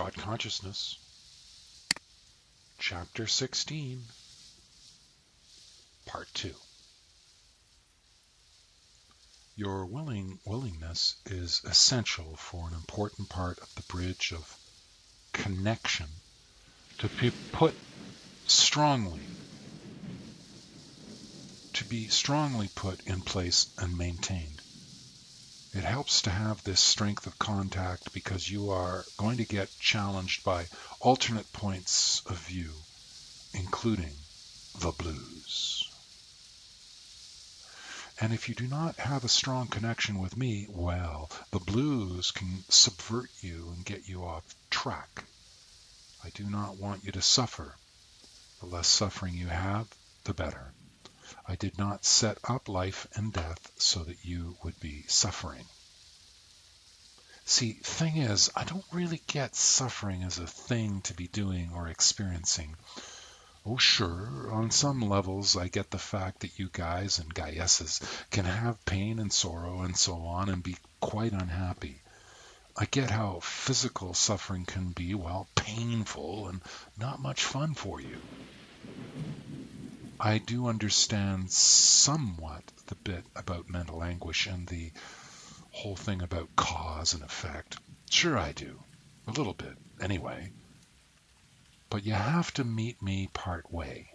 God Consciousness, Chapter 16, Part 2. Your willingness is essential for an important part of the bridge of connection to be strongly put in place and maintained. It helps to have this strength of contact because you are going to get challenged by alternate points of view, including the blues. And if you do not have a strong connection with me, well, the blues can subvert you and get you off track. I do not want you to suffer. The less suffering you have, the better. I did not set up life and death so that you would be suffering. See, thing is, I don't really get suffering as a thing to be doing or experiencing. Oh, sure, on some levels I get the fact that you guys and gaiesses can have pain and sorrow and so on and be quite unhappy. I get how physical suffering can be, well, painful and not much fun for you. I do understand somewhat the bit about mental anguish and the whole thing about cause and effect. Sure I do. A little bit, anyway. But you have to meet me part way.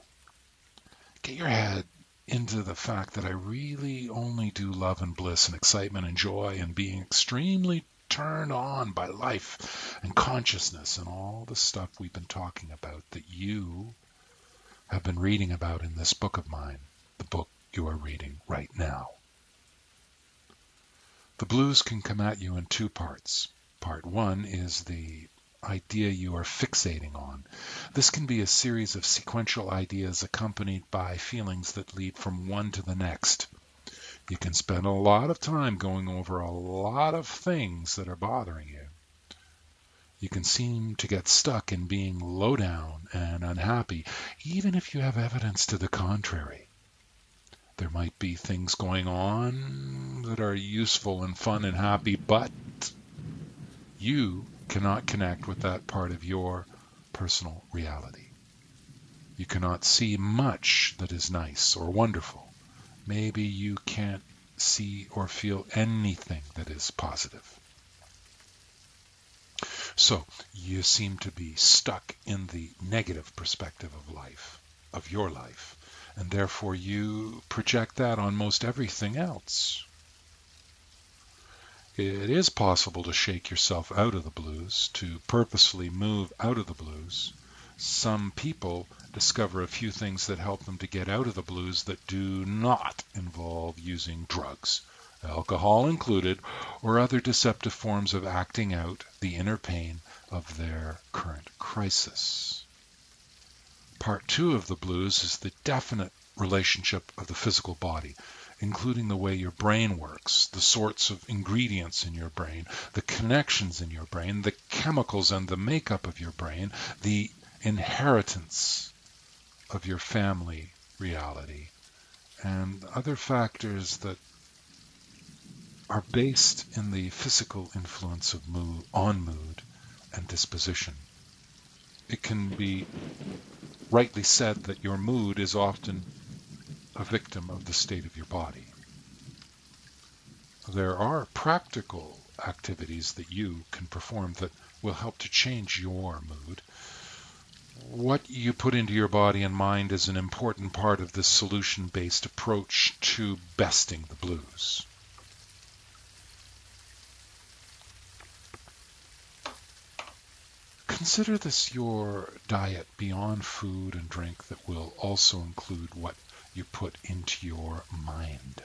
Get your head into the fact that I really only do love and bliss and excitement and joy and being extremely turned on by life and consciousness and all the stuff we've been talking about that you have been reading about in this book of mine, the book you are reading right now. The blues can come at you in two parts. Part one is the idea you are fixating on. This can be a series of sequential ideas accompanied by feelings that lead from one to the next. You can spend a lot of time going over a lot of things that are bothering you. You can seem to get stuck in being low down and unhappy, even if you have evidence to the contrary. There might be things going on that are useful and fun and happy, but you cannot connect with that part of your personal reality. You cannot see much that is nice or wonderful. Maybe you can't see or feel anything that is positive. So you seem to be stuck in the negative perspective of life, of your life, and therefore you project that on most everything else. It is possible to shake yourself out of the blues, to purposely move out of the blues. Some people discover a few things that help them to get out of the blues that do not involve using drugs, alcohol included, or other deceptive forms of acting out the inner pain of their current crisis. Part two of the blues is the definite relationship of the physical body, including the way your brain works, the sorts of ingredients in your brain, the connections in your brain, the chemicals and the makeup of your brain, the inheritance of your family reality, and other factors that are based in the physical influence of mood and disposition. It can be rightly said that your mood is often a victim of the state of your body. There are practical activities that you can perform that will help to change your mood. What you put into your body and mind is an important part of this solution-based approach to besting the blues. Consider this your diet beyond food and drink that will also include what you put into your mind.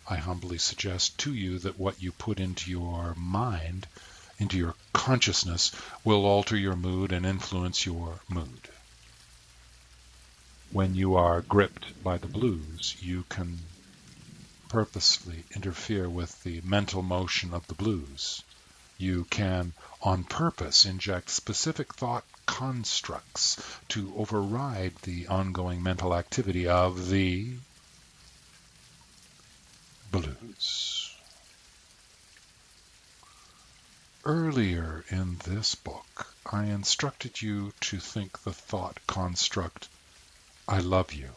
I humbly suggest to you that what you put into your mind, into your consciousness, will alter your mood and influence your mood. When you are gripped by the blues, you can purposely interfere with the mental motion of the blues. You can, on purpose, inject specific thought constructs to override the ongoing mental activity of the blues. Earlier in this book, I instructed you to think the thought construct, I love you,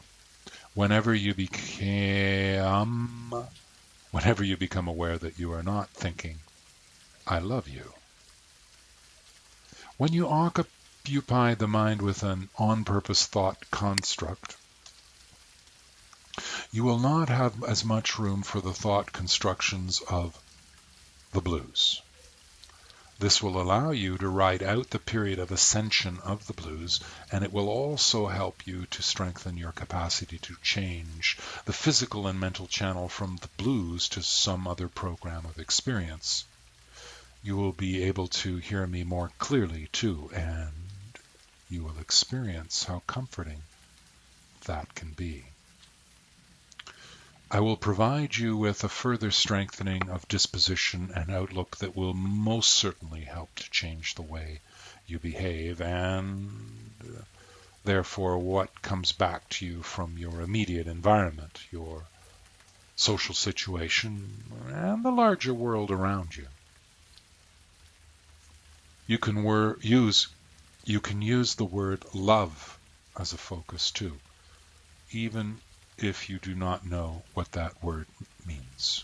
whenever you become aware that you are not thinking, I love you. When you occupy the mind with an on-purpose thought construct, you will not have as much room for the thought constructions of the blues. This will allow you to ride out the period of ascension of the blues, and it will also help you to strengthen your capacity to change the physical and mental channel from the blues to some other program of experience. You will be able to hear me more clearly too, and you will experience how comforting that can be. I will provide you with a further strengthening of disposition and outlook that will most certainly help to change the way you behave and therefore what comes back to you from your immediate environment, your social situation, and the larger world around you. You can use the word love as a focus too, even if you do not know what that word means.